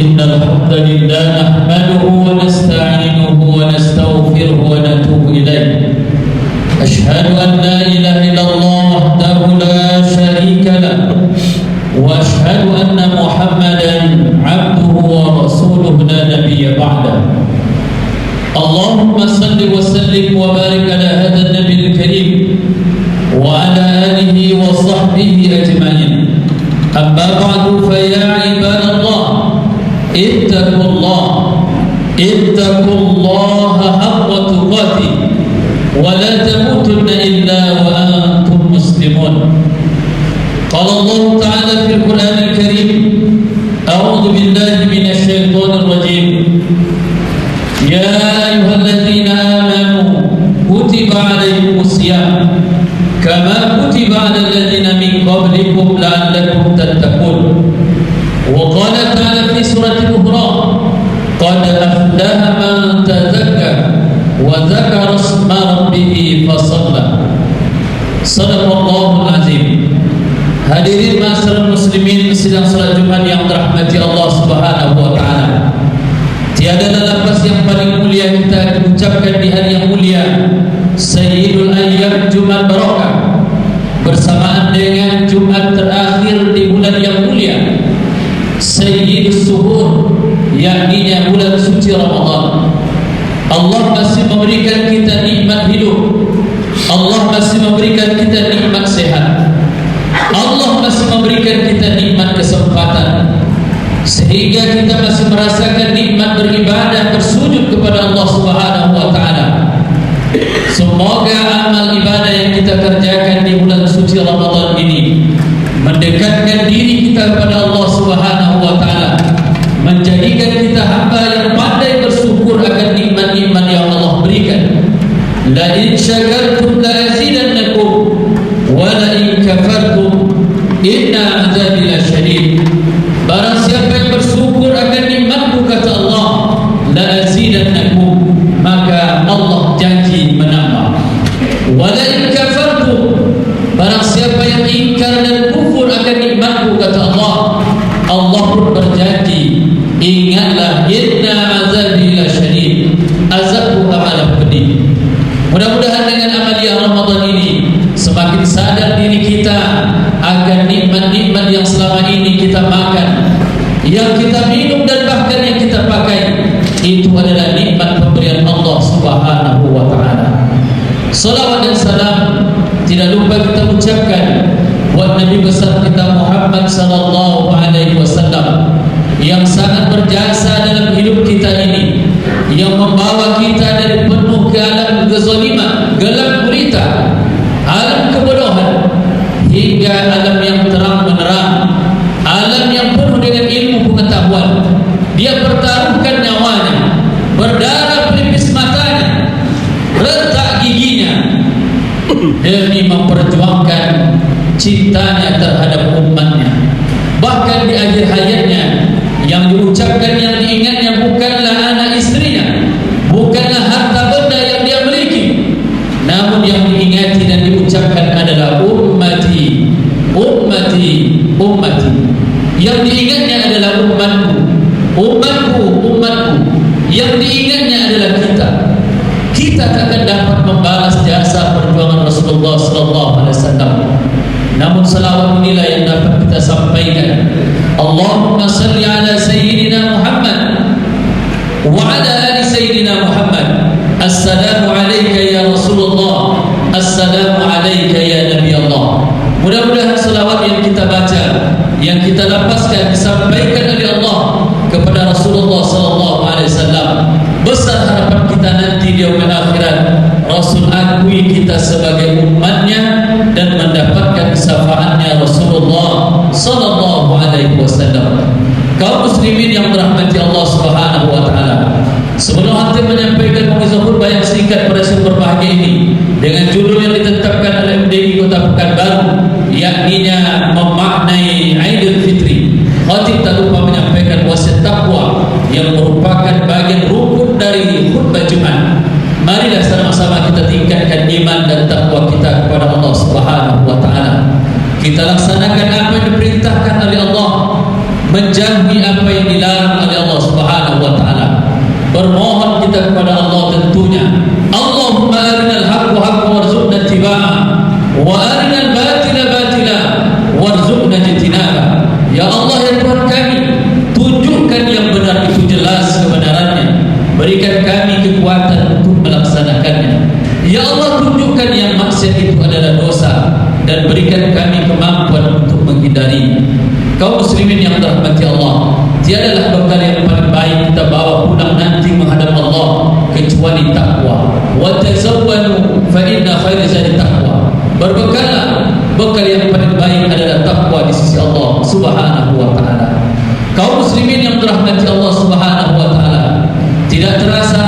إن الحمد لله نحمده ونستعينه ونستغفره ونتوب إليه. أشهد أن لا إله إلا الله وحده لا شريك له، وأشهد أن محمدا عبده ورسوله لا نبي بعده. اللهم صل وسلم وبارك على هذا النبي الكريم وعلى آله وصحبه أجمعين. أما بعد فيا عباد الله اتقوا الله حق تقاته ولا تموتن إلا وأنتم مسلمون. قال الله تعالى في القرآن الكريم: أعوذ بالله من الشيطان الرجيم. يا أيها الذين آمنوا كتب عليكم الصيام كما كتب على الذين من قبلكم لعلكم تتقون. وقال تعالى في سورة الأخرى: قد أفلح من تزكى وذكر اسم ربه فصلى. Sadaqallahul azim. Hadirin ma'asyiral muslimin sidang salat Jumat yang dirahmati Allah Subhanahu wa taala. Tiada lafaz yang paling mulia kita ucapkan di hari yang mulia Sayyidul Ayyam Jumat Barakah, bersamaan dengan Jumat terakhir di bulan yang mulia Sayyidus Suhur, yakni bulan suci Ramadan. Allah masih memberikan kita nikmat hidup, Allah masih memberikan kita nikmat sehat, Allah masih memberikan kita nikmat kesempatan, sehingga kita masih merasakan nikmat beribadah, bersujud kepada Allah Subhanahu wa taala. Semoga amal ibadah yang kita kerjakan di bulan suci Ramadan ini mendekatkan diri kita kepada Allah Subhanahu wa taala, menjadikan kita hamba yang pandai bersyukur akan nikmat-nikmat yang Allah berikan. La in syakartum la azidannakum wa la in kafartum inna azabi lasyadid. Barang siapa yang bersyukur akan nikmatku, kata Allah, la azidannakum, maka Allah janji menambah. Wa la in kafartum, barang siapa yang ingkar dan kufur akan nikmatku, kata Allah, Allah pun berjanji, ingatlah, inna azabi lasyadid, azabku amat pedih. Mudah-mudahan dengan amaliyah Ramadan ini semakin sadar diri kita agar nikmat-nikmat yang selama ini kita makan, yang kita minum dan bahkan yang kita pakai, itu adalah nikmat pemberian Allah Subhanahu wa taala. Salawat dan salam tidak lupa kita ucapkan buat Nabi besar kita Muhammad sallallahu alaihi wasallam yang sangat berjasa dalam hidup kita ini, yang membawa kita dari penuh ke alam kezaliman, gelap gulita, alam kebodohan, hingga alam yang terang menerang, alam yang penuh dengan ilmu pengetahuan. Dia pertaruhkan nyawanya, berdarah pelipis matanya, retak giginya, demi memperjuangkan cintanya terhadap umatnya. Bahkan di akhir hayatnya, yang diucapkan, yang diingatnya bukanlah anak istrinya, bukanlah harta benda yang dia miliki, namun yang diingati dan diucapkan adalah ummati, ummati, ummati. Yang diingatnya adalah umatku, umatku, umatku. Yang diingatnya adalah kita. Kita takkan dapat membalas jasa perjuangan Rasulullah sallallahu alaihi wasallam. Namun selawat inilah yang dapat kita sampaikan. Allahumma salli ala sayyidina Muhammad wa ala ali sayyidina Muhammad. Assalamu alayka ya Rasulullah, assalamu alayka ya Nabi Allah. Mudah-mudahan selawat yang kita baca, yang kita lapaskan, disampaikan oleh Allah kepada Rasulullah sallallahu alaihi wasallam, besar harapan kita nanti di yaumil akhirat Rasul akui kita sebagai umatnya dan mendapatkan syafaatnya Rasulullah sallallahu alaihi wasallam. Kaum muslimin yang dirahmati Allah Subhanahu wa taala, sebelum hati menyampaikan pengisi khutbah yang singkat pada siang berbahagia ini dengan judul yang ditetapkan oleh MDI Kota Pekanbaru, yakninya memaknai Aidil Fitri, khatib tak lupa menyampaikan wasiat takwa yang merupakan bagian rukun dari khutbah Jumat. Marilah sama-sama kita tingkatkan iman dan takwa kita kepada Allah Subhanahu wa taala. Kita laksanakan apa yang diperintahkan oleh Allah menjauhi apa yang dilarang oleh Allah Subhanahu wa taala. Bermohon kita kepada Allah tentunya, Allahumma arinal haqqa haqqan warzuqna ittiba'ah wa arinal batila batila warzuqna ijtinabah. Ya Allah, ya Tuhan kami, tunjukkan yang benar itu jelas kebenarannya, berikan kami kekuatan untuk melaksanakannya. Ya Allah, tunjukkan yang maksiat itu adalah dosa dan berikan kami kemampuan untuk menghindari. Kaum muslimin yang dirahmati Allah, tiadalah bekal yang paling baik kita bawa pulang nanti menghadap Allah kecuali takwa. Wa tazawwanu fa inna khairaz zadi taqwa. Berbekallah, bekal yang paling baik adalah takwa di sisi Allah Subhanahu wa taala. Kaum muslimin yang dirahmati Allah Subhanahu wa taala, tidak terasa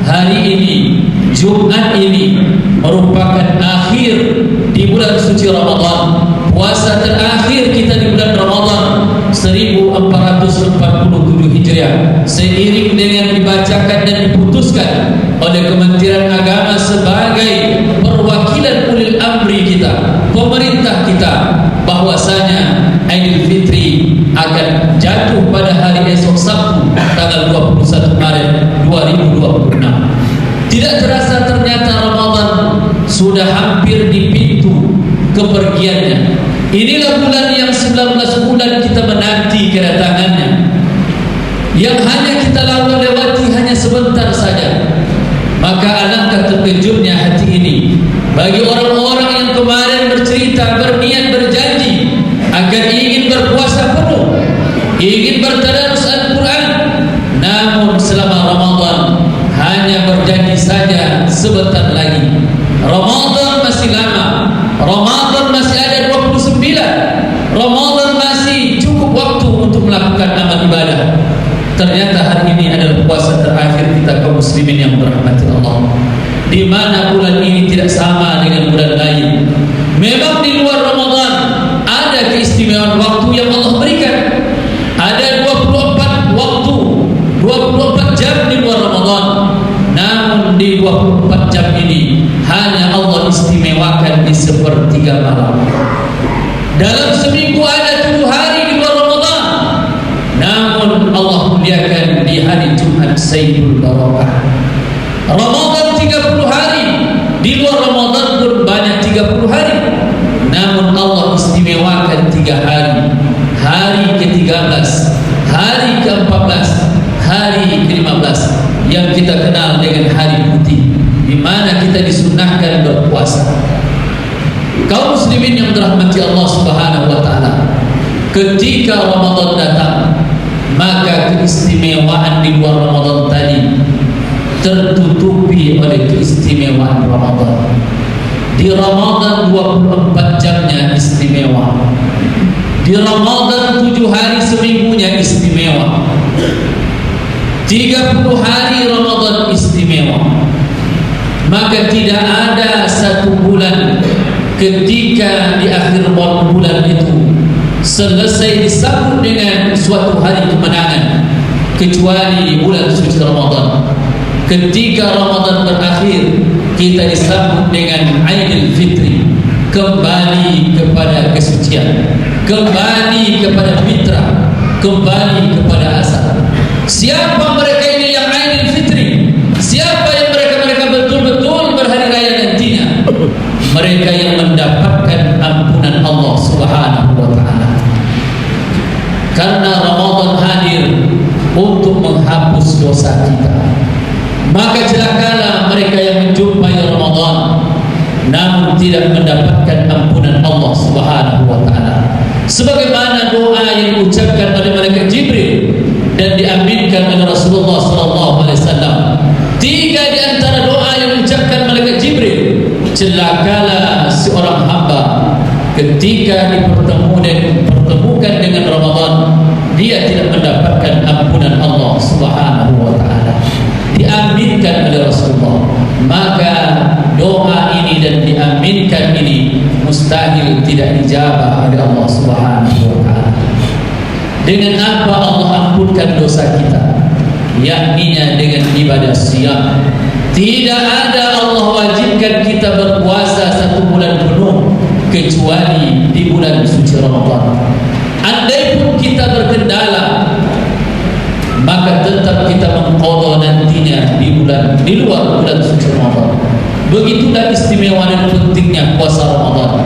hari ini, Jumat ini merupakan akhir di bulan suci Ramadan. Puasa terakhir kita di bulan Ramadan 1447 Hijriah, seiring dengan dibacakan dan diputuskan oleh Kementerian Agama sebagai perwakilan ulil amri kita, pemerintah kita, bahwasanya Aidil Fitri akan jatuh pada hari esok Sabtu tanggal 21 Maret 2026. Tidak terasa ternyata Ramadan sudah hampir di pintu kepergiannya. Inilah bulan yang 19 bulan kita menanti kedatangannya, yang hanya kita lewati hanya sebentar saja. Maka alangkah terkejutnya hati ini bagi orang-orang yang kemarin bercerita, berniat, berjanji agar ingin berpuasa penuh, ingin bertadarus Al-Quran, namun selama Ramadan hanya berjanji saja sebentar lagi. Ramadan masih lama, Ramadan masih ada 29, Ramadan masih cukup waktu untuk melakukan amal ibadah. Ternyata hari ini adalah puasa terakhir kita kaum muslimin yang dirahmati Allah, di mana bulan ini tidak sama dengan bulan lain. Memang di luar Ramadan ada keistimewaan waktu yang Allah berikan. Ada 24 waktu, 24 jam di luar Ramadan. Namun di 24 jam ini hanya Allah istimewakan di sepertiga malam. Dalam seminggu ada 7 hari di luar Ramadan, namun Allah muliakan di hari Jumat Sayyidul Barakah. Ramadan 30 hari, di luar Ramadan pun banyak 30 hari, namun Allah istimewakan 3 hari. Hari ke-13, hari ke-14, hari ke-15 yang kita kenal dengan hari putih, di mana kita disunnahkan berpuasa. Kaum muslimin yang dirahmati Allah Subhanahu wa taala, ketika Ramadan datang, maka keistimewaan di luar Ramadan tadi tertutupi oleh keistimewaan Ramadan. Di Ramadan 24 jamnya istimewa, di Ramadan 7 hari seminggunya istimewa, 30 hari Ramadan istimewa. Maka tidak ada satu bulan ketika di akhir bulan itu selesai disambut dengan suatu hari kemenangan kecuali bulan suci Ramadan. Ketika Ramadan berakhir, kita disambut dengan Aidil Fitri, kembali kepada kesucian, kembali kepada fitrah, kembali kepada asal. Siapa mereka ini yang Aidil Fitri? Siapa yang mereka betul-betul berhari raya nantinya? Mereka yang mendapatkan ampunan Allah Subhanahu wa taala. Karena Ramadan hadir untuk menghapus dosa kita, maka celakalah mereka yang menjumpai Ramadan namun tidak mendapatkan ampunan Allah Subhanahu wa taala. Sebagaimana doa yang diucapkan oleh malaikat Jibril dan diaminkan oleh Rasulullah sallallahu alaihi wasallam. 3 di antara doa yang diucapkan malaikat Jibril. Celakalah seorang hamba ketika dipertemukan dengan Ramadan, dia tidak mendapatkan ampunan Allah Subhanahu wa taala. Diaminkan oleh Rasulullah, maka doa ini dan diaminkan ini mustahil tidak dijabah oleh Allah Subhanahu wa taala. Dengan apa Allah ampunkan dosa kita? Yakninya dengan ibadah siyam. Tidak ada Allah wajibkan kita berpuasa 1 bulan penuh kecuali di bulan suci Ramadan. Andai pun kita berkendala, maka tetap kita mengqadha nantinya di luar bulan suci Ramadan. Begitulah istimewa dan pentingnya puasa Ramadan.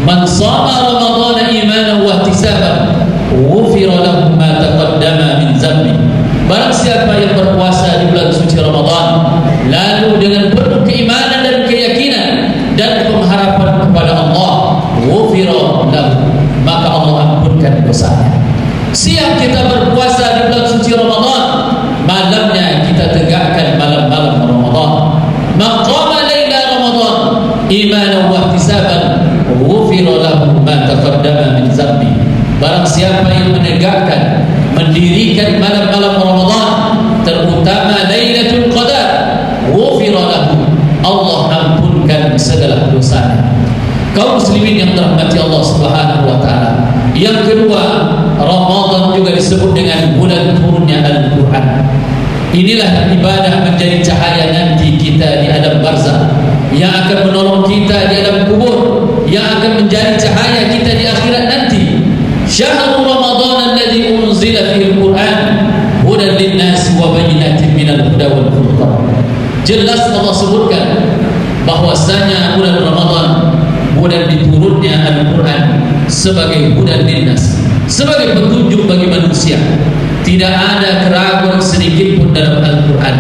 Man shama Ramadan imanan wa ihtisaban ghufira lahu ma taqaddama min dhanbi. Barang siapa yang berpuasa di bulan suci Ramadan lalu dengan penuh keimanan dan keyakinan dan pengharapan kepada Allah, ghufira lahu, maka Allah ampunkan dosanya. Siang kita berpuasa di bulan suci Ramadan, malamnya kita tegakkan malam-malam Ramadan. Maqama laila Ramadan imanan wa ihtisaban ghufira lahu ma taqaddama min dhanbi. Barang siapa yang menegakkan, mendirikan malam-malam Ramadan, terutama Lailatul Qadar, ghufira lahu, Allah ampunkan segala dosanya. Kaum muslimin yang dirahmati Allah Subhanahu wa taala. Yang kedua, Ramadan juga disebut dengan bulan turunnya Al-Qur'an. Inilah ibadah menjadi cahaya nanti kita di alam barzakh, yang akan menolong kita di alam kubur, yang akan menjadi cahaya kita di akhirat nanti. Syahrul Ramadan alladzi unzila fihi al-Qur'an hudan lin-nasi wa bayyinatin minal huda wal furqan. Jelas Allah sebutkan bahwasanya bulan Ramadan bulan diturunnya Al-Quran sebagai hudan linnas, sebagai petunjuk bagi manusia. Tidak ada keraguan sedikit pun dalam Al-Quran.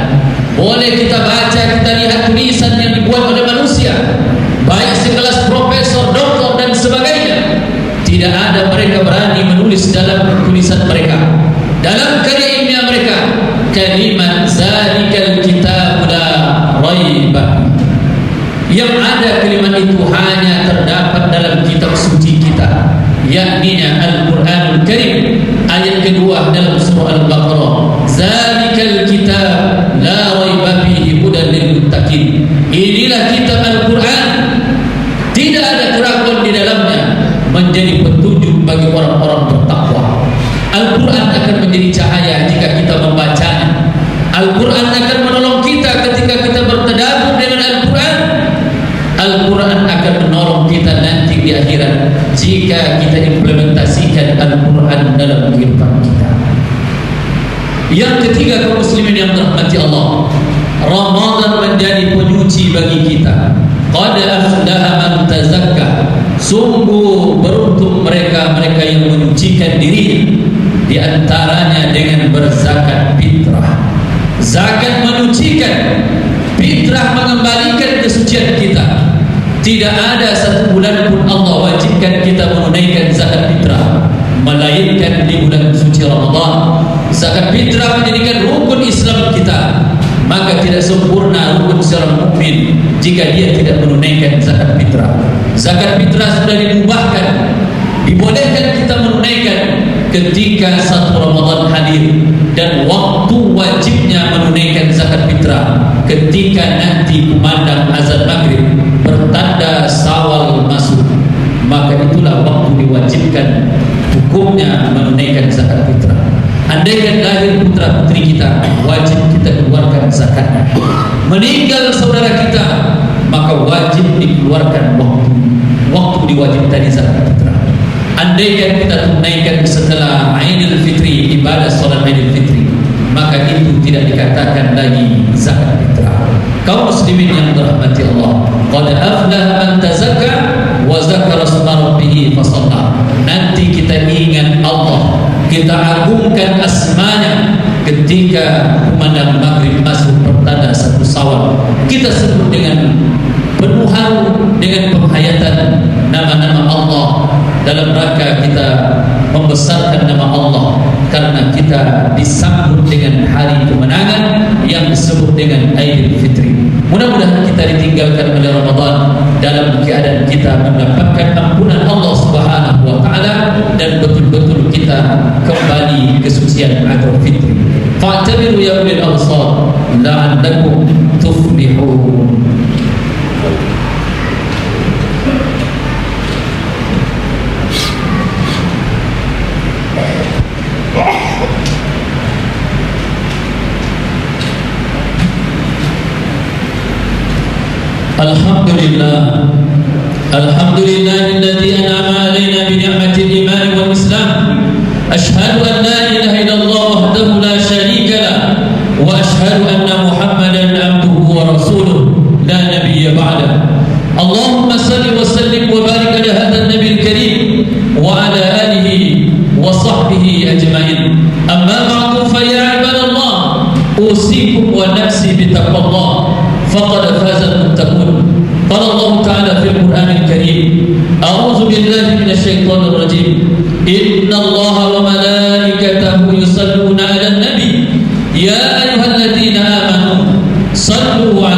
Boleh kita baca, kita lihat tulisan yang dibuat oleh manusia, baik sekelas profesor, doktor dan sebagainya. Tidak ada mereka berani menulis dalam tulisan mereka, dalam karya ilmiah mereka, kalimat zalikal kitab la raiba. Yang ada kalimat itu hanya terdapat dalam kitab suci kita, yakni Al-Quranul Karim. Ayat kedua dalam surah Al-Baqarah, zalikal kitab la raiba fihi hudan lil muttaqin. Inilah kitab Al-Quran, tidak ada keraguan di dalamnya, menjadi petunjuk bagi orang-orang bertakwa. Al-Quran akan menjadi cahaya jika kita membacanya. Al-Quran akan menolong kita ketika kita bertadabbur dengan Al-Quran. Al-Quran akan menolong kita nanti di akhirat jika kita implementasikan Al-Quran dalam kehidupan kita. Yang ketiga, kaum muslimin yang dirahmati Allah, Ramadan menjadi penyuci bagi kita. Qad aflaha man tazakka. Sungguh beruntung mereka yang menyucikan diri, di antaranya dengan berzakat fitrah. Zakat menyucikan, fitrah mengembalikan kesucian kita. Tidak ada satu bulan pun Allah wajibkan kita menunaikan zakat fitrah melainkan di bulan suci Ramadan. Zakat fitrah menjadikan rukun Islam kita, maka tidak sempurna rukun seorang mukmin jika dia tidak menunaikan zakat fitrah. Zakat fitrah sudah dimubahkan, dibolehkan kita menunaikan ketika satu Ramadan hadir, dan waktu wajibnya menunaikan zakat fitrah ketika nanti kumandang azan maghrib bertanda Syawal masuk, maka itulah waktu diwajibkan hukumnya menunaikan zakat fitrah. Andaikan lahir putra putri kita, wajib kita keluarkan zakatnya. Meninggal saudara kita, maka wajib dikeluarkan waktu diwajibkan zakat fitrah. Andaikan kita tunaikan setelah Aidil Fitri, ibadah salat Aidil Fitri, maka itu tidak dikatakan lagi zakat fitrah. Kaum muslimin yang dirahmati Allah, qad aflaha man tazakka wa zakara isma rabbih fasalla. Nanti kita ingat Allah, kita agungkan asmanya ketika kumandang maghrib masuk pertanda satu Syawal. Kita sebut dengan penuh haru, dengan penghayatan nama-nama Allah, dalam rangka kita membesarkan nama Allah, karena kita disambut dengan hari kemenangan yang disebut dengan Aidil Fitri. Mudah-mudahan kita ditinggalkan oleh Ramadan dalam keadaan kita mendapatkan ampunan Allah Subhanahu wa taala, dan betul-betul kita kembali kesucian Aidil Fitri. Fa'tabiru ya ulil absar la'allakum tuflihun. Alhamdulillah alladzi an'ama alaina bi ni'matil iman wal islam أشهد أن لا إله إلا الله وحده لا شريك له وأشهد أن محمدا عبده ورسوله لا نبي بعده. اللهم صل وسلم وبارك على هذا النبي الكريم وعلى آله وصحبه أجمعين. أما بعد فيا عباد الله أوصيكم ونفسي بتقوى الله فقد فاز المتقون. قال الله تعالى في القرآن الكريم: أعوذ بالله من الشيطان الرجيم. إن الله وملائكته يصلون على النبي يا أيها الذين آمنوا صلوا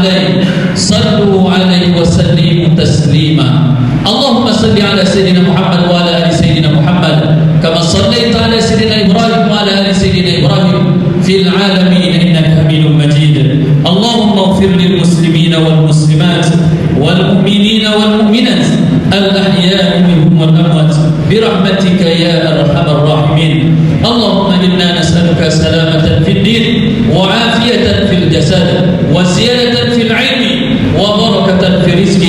عليه وسلموا تسليما. اللهم صل على سيدنا محمد وعلى آل سيدنا محمد كما صليت على سيدنا إبراهيم وعلى آل سيدنا إبراهيم في العالمين إنك حميد مجيد. اللهم اغفر للمسلمين والمسلمات والمؤمنين والمؤمنات الأحياء منهم والأموات برحمتك يا أرحم الراحمين. اللهم إنا نسألك سلامة في الدين وعافية في الجسد وزيادة في العلم وبركة في الرزق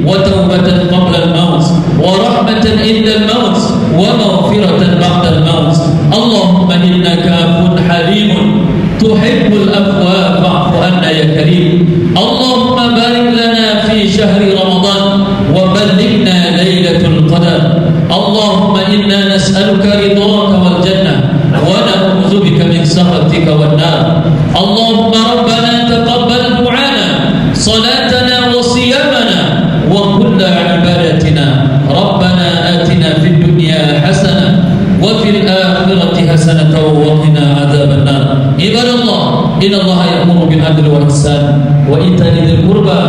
وتوبة قبل الموت ورحمة عند الموت ومغفرة بعد الموت. اللهم إنك عفو حليم تحب العفو فاعف عنا يا كريم. اللهم بارك لنا في شهر رمضان وبلغنا ليلة القدر. اللهم إنا نسألك رضاك والجنة ونعوذ بك من سخطك والنار. اللهم ربنا تقبل دعانا صلاتنا وصيامنا وكل عبادتنا. ربنا آتنا في الدنيا حسنة وفي الآخرة حسنة وقنا عذاب النار. عباد الله إن الله يأمر بالعدل والإحسان وإيتاء ذي القربى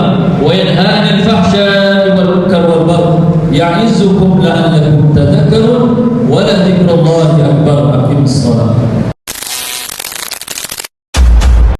وينهى عن الفحشاء والمنكر والبغي يعظكم لعلكم تذكرون ولذكر الله أكبر. أقيموا الصلاة.